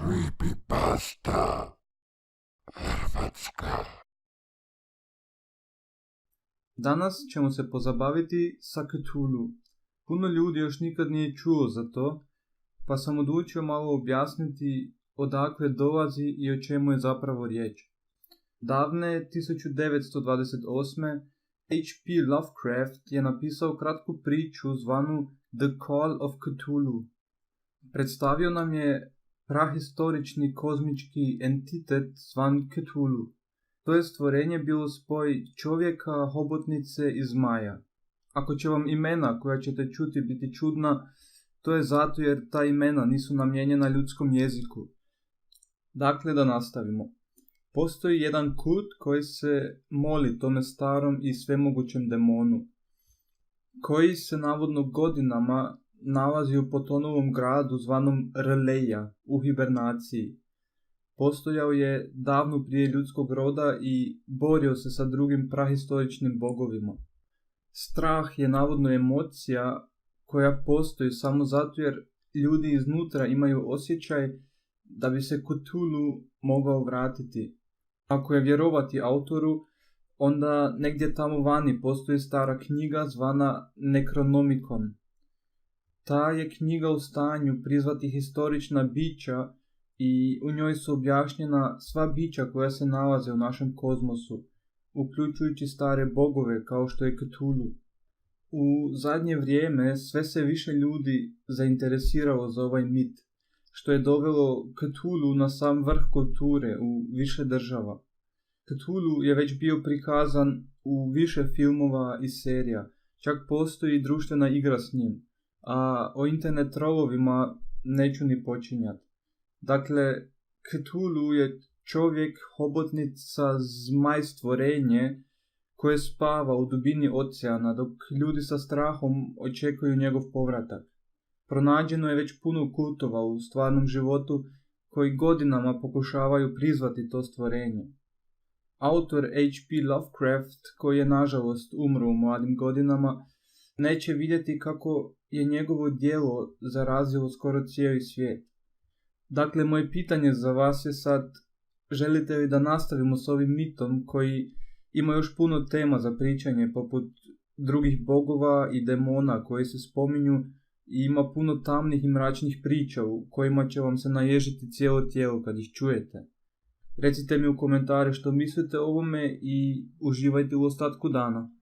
Creepypasta Hrvatska. Danas ćemo se pozabaviti sa Cthulhu. Puno ljudi još nikad nije čuo za to, pa sam odlučio malo objasniti odakle dolazi i o čemu je zapravo riječ. Davne 1928. H.P. Lovecraft je napisao kratku priču zvanu The Call of Cthulhu. Predstavio nam je prahistorični kozmički entitet zvan Cthulhu. To je stvorenje bilo spoj čovjeka, hobotnice i zmaja. Ako će vam imena koja ćete čuti biti čudna, to je zato jer ta imena nisu namijenjena ljudskom jeziku. Dakle, da nastavimo. Postoji jedan kult koji se moli tome starom i svemogućem demonu, koji se navodno godinama nalazi u potonulom gradu zvanom R'lyeh u hibernaciji. Postojao je davno prije ljudskog roda i borio se sa drugim prahistoričnim bogovima. Strah je navodno emocija koja postoji samo zato jer ljudi iznutra imaju osjećaj da bi se Cthulhu mogao vratiti. Ako je vjerovati autoru, onda negdje tamo vani postoji stara knjiga zvana Necronomicon. Ta je knjiga u stanju prizvati historična bića i u njoj su objašnjena sva bića koja se nalaze u našem kozmosu, uključujući stare bogove kao što je Cthulhu. U zadnje vrijeme sve se više ljudi zainteresiralo za ovaj mit, što je dovelo Cthulhu na sam vrh kulture u više država. Cthulhu je već bio prikazan u više filmova i serija, čak postoji društvena igra s njim, a o internet trollovima neću ni počinjati. Dakle, Cthulhu je čovjek, hobotnica, zmaj stvorenje koje spava u dubini oceana dok ljudi sa strahom očekuju njegov povratak. Pronađeno je već puno kultova u stvarnom životu koji godinama pokušavaju prizvati to stvorenje. Autor H.P. Lovecraft, koji je nažalost umro u mladim godinama, neće vidjeti kako je njegovo djelo zarazilo skoro cijeli svijet. Dakle, moje pitanje za vas je sad, želite li da nastavimo s ovim mitom koji ima još puno tema za pričanje poput drugih bogova i demona koji se spominju i ima puno tamnih i mračnih priča u kojima će vam se naježiti cijelo tijelo kad ih čujete. Recite mi u komentare što mislite o ovome i uživajte u ostatku dana.